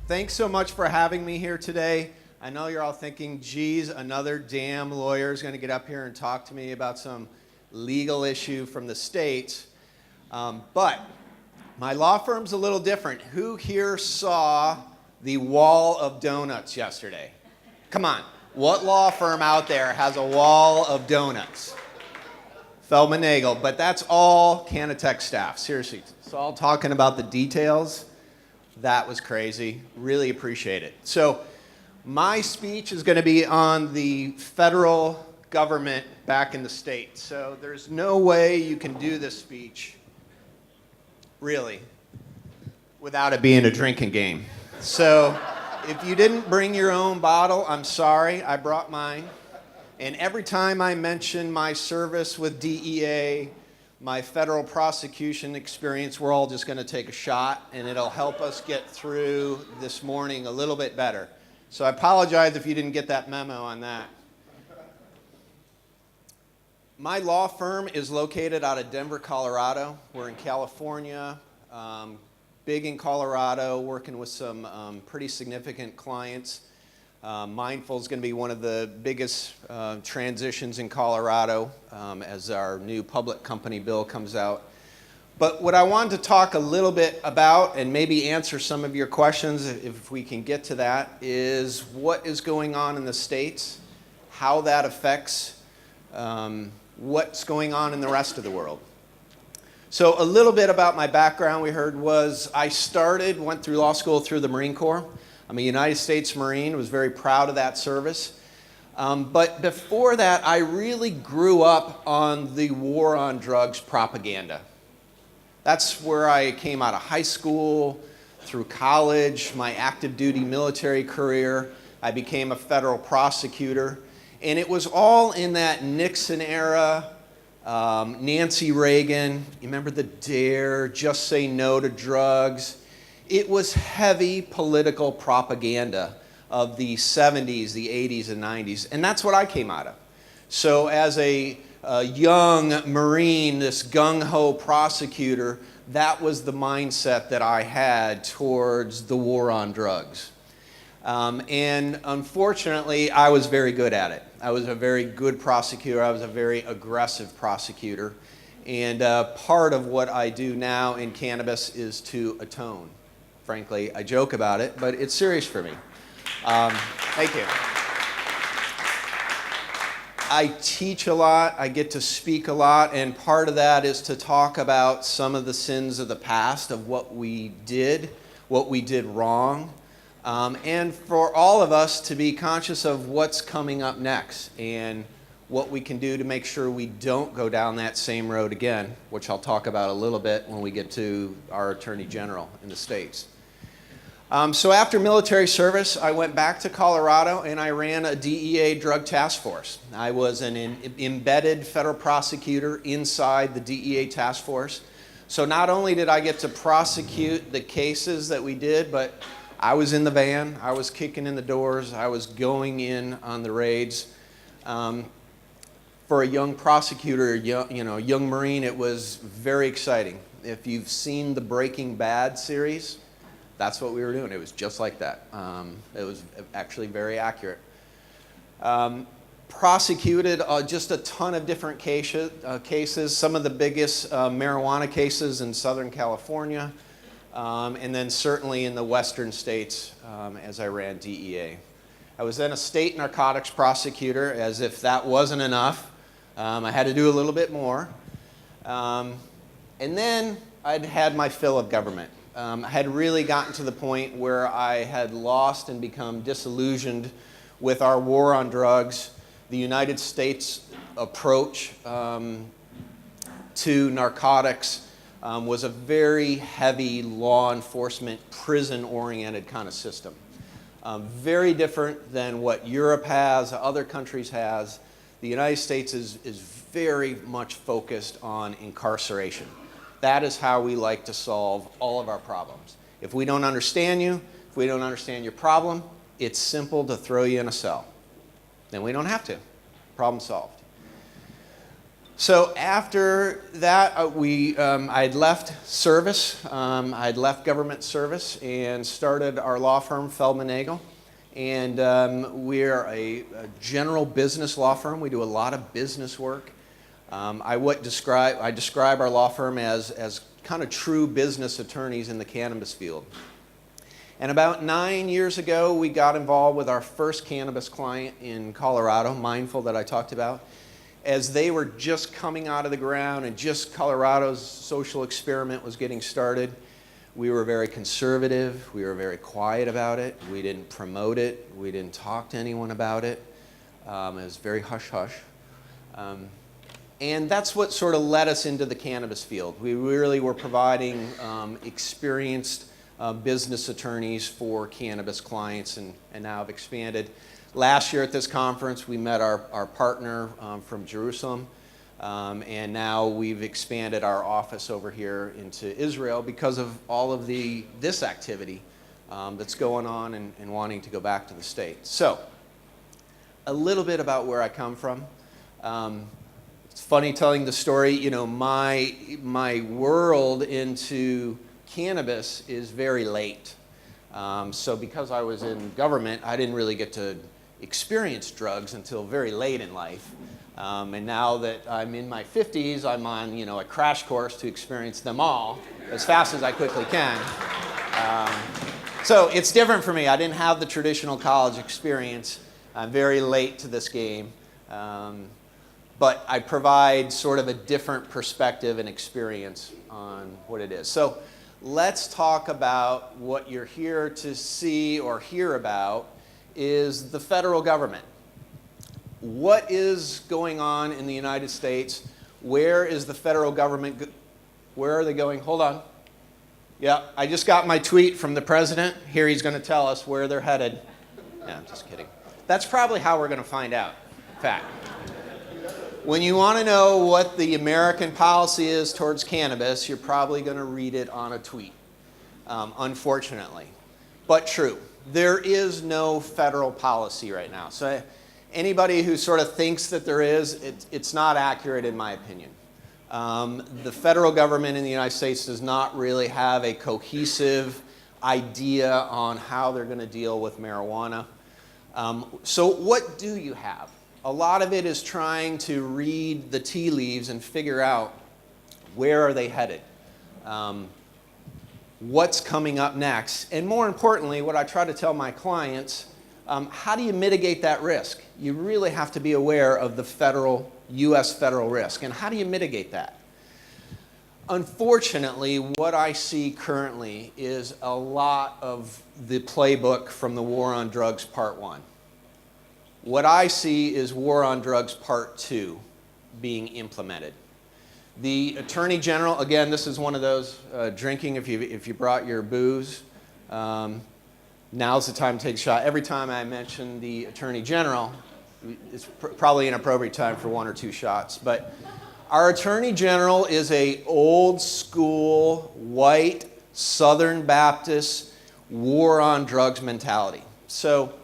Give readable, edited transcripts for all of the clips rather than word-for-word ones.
Thanks so much for having me here today. I know you're all thinking, geez, another damn lawyer is going to get up here and talk to me about some legal issue from the States. But my law firm's a little different. Who here saw the wall of donuts yesterday? Come on. What law firm out there has a wall of donuts? Feldmann Nagel. But that's all CannaTech staff. Seriously. It's all talking about the details. That was crazy. Really appreciate it. So my speech is going to be on the federal government back in the States. So there's no way you can do this speech, really, without it being a drinking game. So if you didn't bring your own bottle, I'm sorry. I brought mine. And every time I mention my service with DEA, my federal prosecution experience, we're all just going to take a shot, and it'll help us get through this morning a little bit better. So I apologize if you didn't get that memo on that. My law firm is located out of Denver, Colorado. We're in California, big in Colorado, working with some pretty significant clients. Mindful is going to be one of the biggest transitions in Colorado as our new public company bill comes out. But what I wanted to talk a little bit about, and maybe answer some of your questions if we can get to that, is what is going on in the States, how that affects what's going on in the rest of the world. So a little bit about my background we heard was I went through law school through the Marine Corps. I'm a United States Marine, was very proud of that service. But before that, I really grew up on the war on drugs propaganda. That's where I came out of high school, through college, my active duty military career. I became a federal prosecutor. And it was all in that Nixon era, Nancy Reagan, you remember the DARE, just say no to drugs. It was heavy political propaganda of the 70s, the 80s, and 90s, and that's what I came out of. So as a young Marine, this gung-ho prosecutor, that was the mindset that I had towards the war on drugs. And unfortunately, I was very good at it. I was a very good prosecutor. I was a very aggressive prosecutor. And part of what I do now in cannabis is to atone. Frankly, I joke about it, but it's serious for me. Thank you. I teach a lot, I get to speak a lot, and part of that is to talk about some of the sins of the past, of what we did wrong, and for all of us to be conscious of what's coming up next and what we can do to make sure we don't go down that same road again, which I'll talk about a little bit when we get to our Attorney General in the States. So after military service, I went back to Colorado and I ran a DEA drug task force. I was an embedded federal prosecutor inside the DEA task force. So not only did I get to prosecute the cases that we did, but I was in the van, I was kicking in the doors, I was going in on the raids. For a young prosecutor, young Marine, it was very exciting. If you've seen the Breaking Bad series, that's what we were doing. It was just like that. It was actually very accurate. Prosecuted just a ton of different cases, some of the biggest marijuana cases in Southern California, and then certainly in the western states as I ran DEA. I was then a state narcotics prosecutor, as if that wasn't enough. I had to do a little bit more. And then I'd had my fill of government. I had really gotten to the point where I had lost and become disillusioned with our war on drugs. The United States approach to narcotics was a very heavy law enforcement, prison-oriented kind of system. Very different than what Europe has, other countries has. The United States is very much focused on incarceration. That is how we like to solve all of our problems. If we don't understand you, if we don't understand your problem, it's simple to throw you in a cell. Then we don't have to. Problem solved. So after that, I'd left service. I'd left government service and started our law firm, Feldmann Nagel. And we're a general business law firm. We do a lot of business work. I describe our law firm as kind of true business attorneys in the cannabis field. And about 9 years ago, we got involved with our first cannabis client in Colorado, Mindful, that I talked about. As they were just coming out of the ground and just Colorado's social experiment was getting started, we were very conservative. We were very quiet about it. We didn't promote it. We didn't talk to anyone about it. It was very hush-hush. And that's what sort of led us into the cannabis field. We really were providing experienced business attorneys for cannabis clients, and now have expanded. Last year at this conference, we met our partner from Jerusalem, and now we've expanded our office over here into Israel because of all of this activity that's going on and wanting to go back to the States. So, a little bit about where I come from. It's funny telling the story. You know, my world into cannabis is very late. So because I was in government, I didn't really get to experience drugs until very late in life. And now that I'm in my 50s, I'm on, you know, a crash course to experience them all as fast as I quickly can. So it's different for me. I didn't have the traditional college experience. I'm very late to this game. But I provide sort of a different perspective and experience on what it is. So let's talk about what you're here to see or hear about is the federal government. What is going on in the United States? Where is the federal government? Where are they going? Hold on. Yeah, I just got my tweet from the president. Here he's going to tell us where they're headed. No, I'm just kidding. That's probably how we're going to find out. In fact, when you want to know what the American policy is towards cannabis, you're probably going to read it on a tweet, unfortunately. But true. There is no federal policy right now. So anybody who sort of thinks that there is, it's not accurate in my opinion. The federal government in the United States does not really have a cohesive idea on how they're going to deal with marijuana. So what do you have? A lot of it is trying to read the tea leaves and figure out where are they headed. What's coming up next, and more importantly, what I try to tell my clients, how do you mitigate that risk? You really have to be aware of the U.S. federal risk, and how do you mitigate that? Unfortunately, what I see currently is a lot of the playbook from the War on Drugs Part 1. What I see is War on Drugs Part 2 being implemented. The Attorney General, again, this is one of those drinking if you brought your booze. Now's the time to take a shot. Every time I mention the Attorney General, it's probably an appropriate time for 1 or 2 shots. But our Attorney General is a old school, white, Southern Baptist, war on drugs mentality. So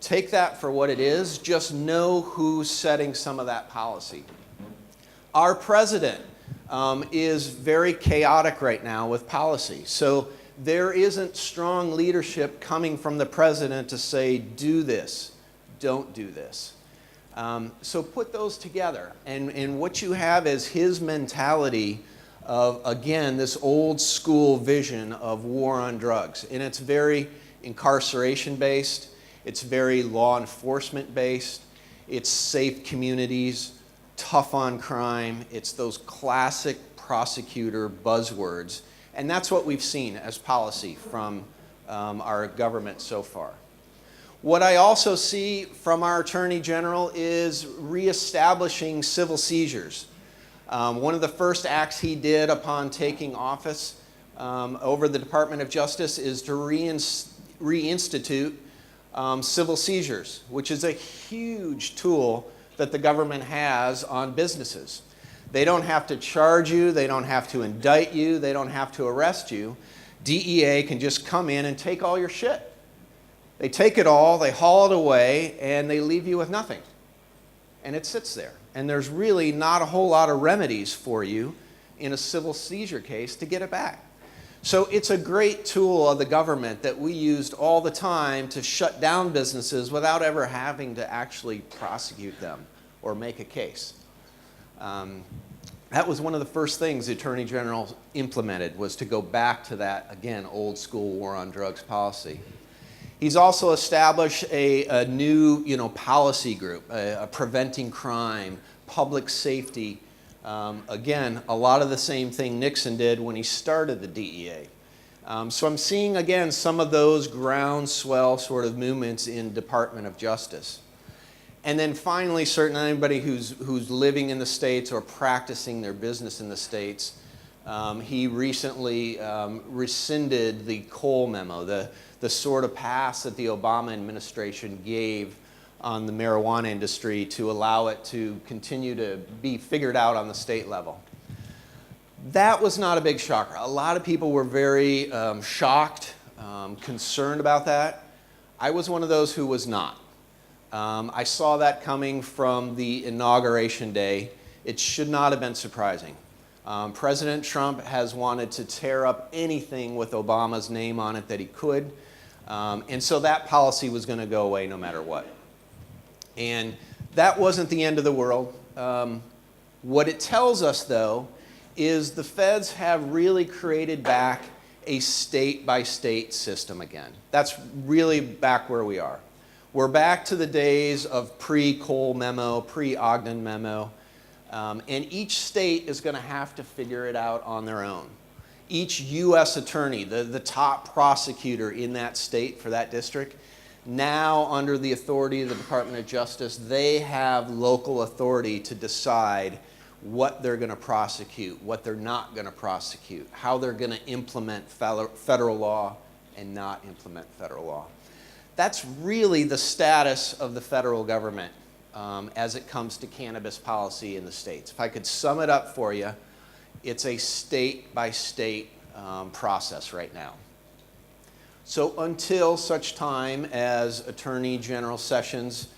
take that for what it is. Just know who's setting some of that policy. Our president is very chaotic right now with policy. So there isn't strong leadership coming from the president to say, do this, don't do this. So put those together. And what you have is his mentality of, again, this old school vision of war on drugs. And it's very incarceration based. It's very law enforcement based. It's safe communities, tough on crime. It's those classic prosecutor buzzwords. And that's what we've seen as policy from our government so far. What I also see from our Attorney General is reestablishing civil seizures. One of the first acts he did upon taking office over the Department of Justice is to reinstitute civil seizures, which is a huge tool that the government has on businesses. They don't have to charge you, they don't have to indict you, they don't have to arrest you. DEA can just come in and take all your shit. They take it all, they haul it away, and they leave you with nothing. And it sits there. And there's really not a whole lot of remedies for you in a civil seizure case to get it back. So it's a great tool of the government that we used all the time to shut down businesses without ever having to actually prosecute them or make a case. That was one of the first things the Attorney General implemented, was to go back to that, again, old school war on drugs policy. He's also established a new policy group, a preventing crime, public safety. Again, a lot of the same thing Nixon did when he started the DEA. So I'm seeing, again, some of those groundswell sort of movements in Department of Justice. And then finally, certainly anybody who's living in the States or practicing their business in the States, he recently rescinded the Cole memo, the sort of pass that the Obama administration gave on the marijuana industry to allow it to continue to be figured out on the state level. That was not a big shocker. A lot of people were very shocked, concerned about that. I was one of those who was not. I saw that coming from the inauguration day. It should not have been surprising. President Trump has wanted to tear up anything with Obama's name on it that he could, and so that policy was going to go away no matter what. And that wasn't the end of the world. What it tells us, though, is the feds have really created back a state-by-state system again. That's really back where we are. We're back to the days of pre-Cole memo, pre-Ogden memo, and each state is going to have to figure it out on their own. Each U.S. attorney, the top prosecutor in that state for that district, now under the authority of the Department of Justice, they have local authority to decide what they're going to prosecute, what they're not going to prosecute, how they're going to implement federal law and not implement federal law. That's really the status of the federal government as it comes to cannabis policy in the states. If I could sum it up for you, it's a state-by-state process right now. So until such time as Attorney General Sessions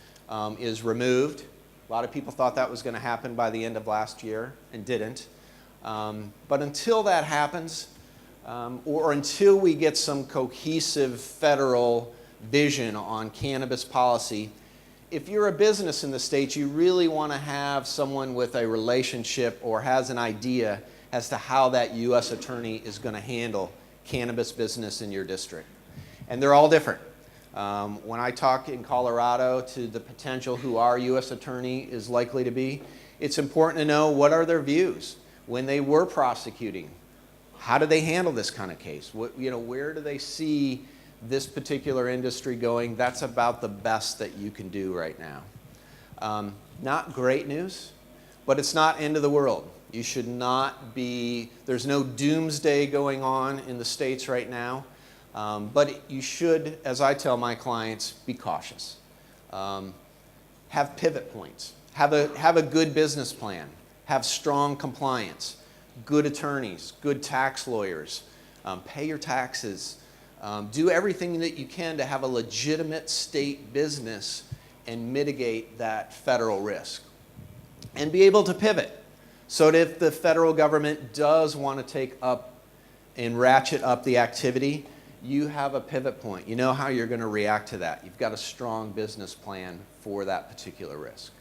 is removed, a lot of people thought that was going to happen by the end of last year and didn't. But until that happens, or until we get some cohesive federal vision on cannabis policy, if you're a business in the States, you really want to have someone with a relationship or has an idea as to how that U.S. attorney is going to handle cannabis business in your district. And they're all different. When I talk in Colorado to the potential who our U.S. attorney is likely to be, it's important to know what are their views. When they were prosecuting, how do they handle this kind of case? Where do they see this particular industry going? That's about the best that you can do right now. Not great news, but it's not end of the world. You should not be, there's no doomsday going on in the States right now, but you should, as I tell my clients, be cautious. Have pivot points. Have a good business plan. Have strong compliance. Good attorneys, good tax lawyers. Pay your taxes. Do everything that you can to have a legitimate state business and mitigate that federal risk. And be able to pivot so that if the federal government does want to take up and ratchet up the activity, you have a pivot point. You know how you're going to react to that. You've got a strong business plan for that particular risk.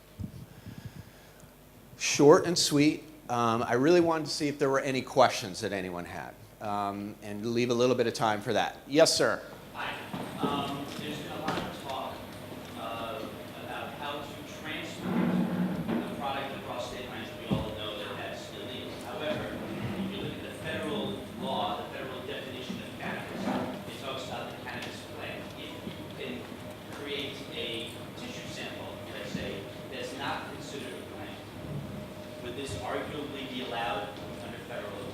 Short and sweet. I really wanted to see if there were any questions that anyone had. And leave a little bit of time for that. Yes, sir. Hi. There's been a lot of talk about how to transport the product across state lines. We all know that that's illegal. However, if you look at the federal law, the federal definition of cannabis, it talks about the cannabis plant. If you can create a tissue sample, let's say, that's not considered a plant, would this arguably be allowed under federal law?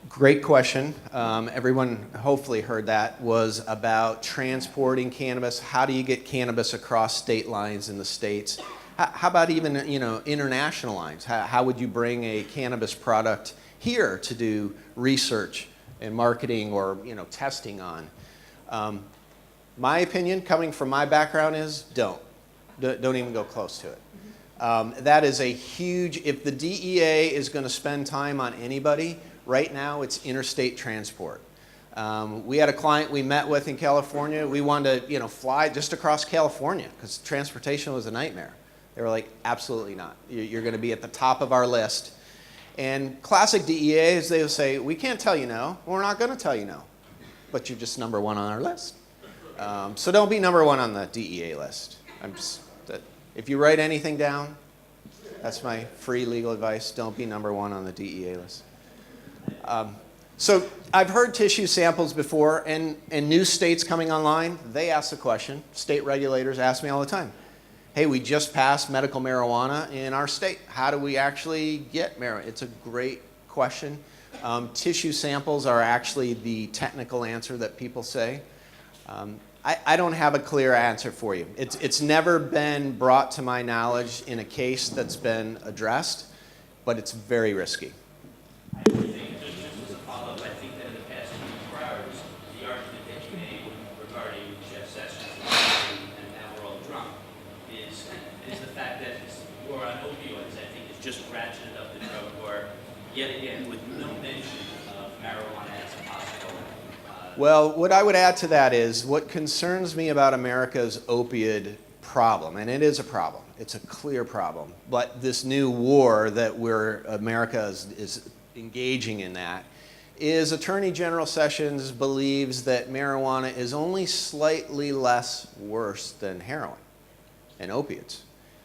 Great question. Everyone hopefully heard that was about transporting cannabis. How do you get cannabis across state lines in the States? How about even international lines? How would you bring a cannabis product here to do research and marketing or testing on? My opinion, coming from my background, is don't even go close to it. That is a huge, if the DEA is going to spend time on anybody, right now it's interstate transport. We had a client we met with in California. We wanted to, fly just across California because transportation was a nightmare. They were like, absolutely not. You're going to be at the top of our list. And classic DEA is they will say, we can't tell you no. We're not going to tell you no. But you're just number one on our list. So don't be number one on the DEA list. If you write anything down, that's my free legal advice. Don't be number one on the DEA list. So I've heard tissue samples before, and new states coming online, they ask the question. State regulators ask me all the time. Hey, we just passed medical marijuana in our state. How do we actually get marijuana? It's a great question. Tissue samples are actually the technical answer that people say. I don't have a clear answer for you. It's never been brought to my knowledge in a case that's been addressed, but it's very risky. I think, just as a follow-up, I think that in the past 24 hours, the argument that you made regarding Jeff Sessions and now we're all drunk is the fact that this war on opioids, I think, has just ratcheted up the drug war yet again with no mention of marijuana as a possible. Well, what I would add to that is what concerns me about America's opioid problem, and it is a problem, it's a clear problem, but this new war that America is engaging in that is Attorney General Sessions believes that marijuana is only slightly less worse than heroin and opiates.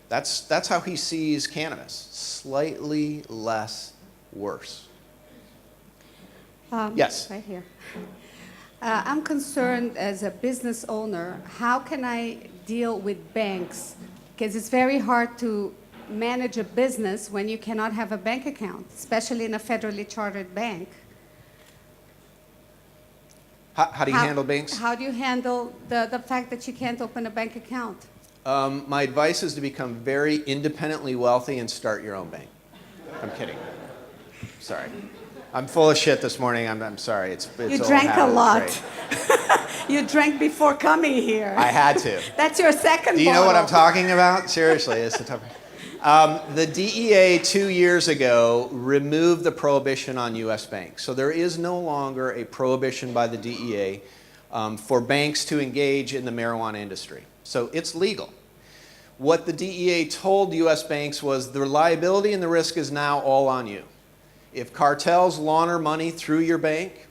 That's how he sees cannabis, slightly less worse. Yes? Right here. I'm concerned as a business owner, how can I deal with banks? Because it's very hard to manage a business when you cannot have a bank account, especially in a federally chartered bank. How do you handle banks? How do you handle the fact that you can't open a bank account? My advice is to become very independently wealthy and start your own bank. I'm kidding. Sorry. I'm full of shit this morning. I'm sorry. It's You old drank a habit, lot. right. You drank before coming here. I had to. That's your second Do you know what I'm bottle. talking about? Seriously, it's a tough. The DEA 2 years ago removed the prohibition on U.S. banks. So there is no longer a prohibition by the DEA for banks to engage in the marijuana industry. So it's legal. What the DEA told U.S. banks was the liability and the risk is now all on you. If cartels launder money through your bank,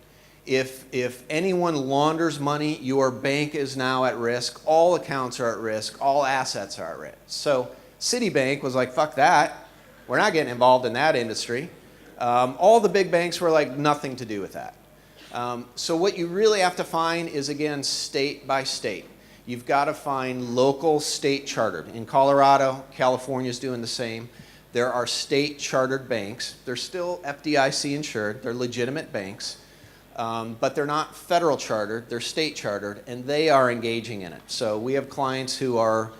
if anyone launders money, your bank is now at risk. All accounts are at risk. All assets are at risk. So Citibank was like, fuck that. We're not getting involved in that industry. All the big banks were like, nothing to do with that. So what you really have to find is, again, state by state. You've got to find local state chartered. In Colorado, California's doing the same. There are state chartered banks. They're still FDIC insured. They're legitimate banks. But they're not federal chartered. They're state chartered, and they are engaging in it. So we have clients who are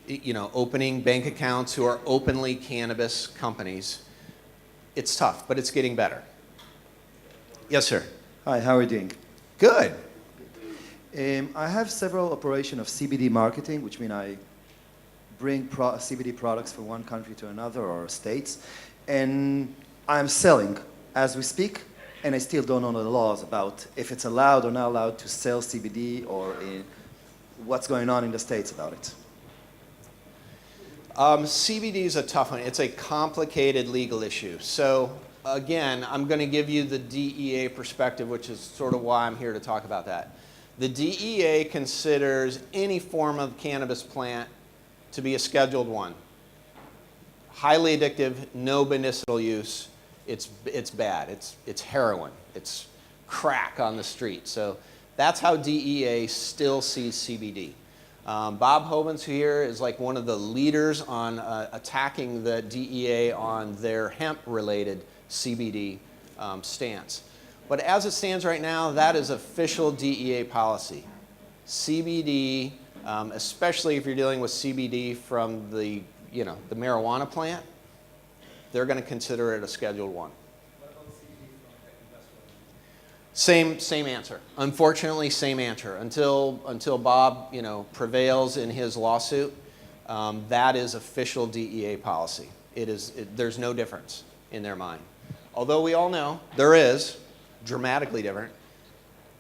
opening bank accounts who are openly cannabis companies. It's tough, but it's getting better. Yes, sir. Hi, how are you doing? Good. I have several operations of CBD marketing, which means I bring CBD products from one country to another or states, and I'm selling as we speak, and I still don't know the laws about if it's allowed or not allowed to sell CBD or what's going on in the states about it. CBD is a tough one. It's a complicated legal issue. So again, I'm going to give you the DEA perspective, which is sort of why I'm here to talk about that. The DEA considers any form of cannabis plant to be a Scheduled 1. Highly addictive, no medicinal use. It's bad. It's heroin. It's crack on the street. So that's how DEA still sees CBD. Bob Hovens here is like one of the leaders on attacking the DEA on their hemp-related CBD stance. But as it stands right now, that is official DEA policy. CBD, especially if you're dealing with CBD from the marijuana plant, they're going to consider it a Scheduled 1. Same answer. Unfortunately, same answer. Until Bob prevails in his lawsuit, that is official DEA policy. There's no difference in their mind. Although we all know there is, dramatically different.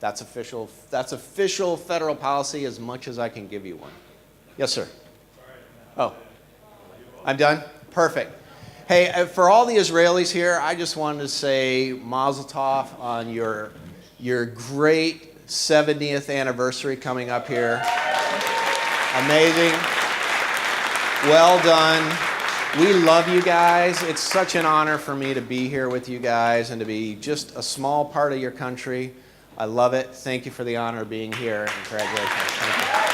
That's official federal policy as much as I can give you one. Yes, sir. Oh, I'm done? Perfect. Hey, for all the Israelis here, I just wanted to say Mazel Tov on your great 70th anniversary coming up here. Amazing. Well done. We love you guys. It's such an honor for me to be here with you guys and to be just a small part of your country. I love it. Thank you for the honor of being here, and congratulations. Thank you.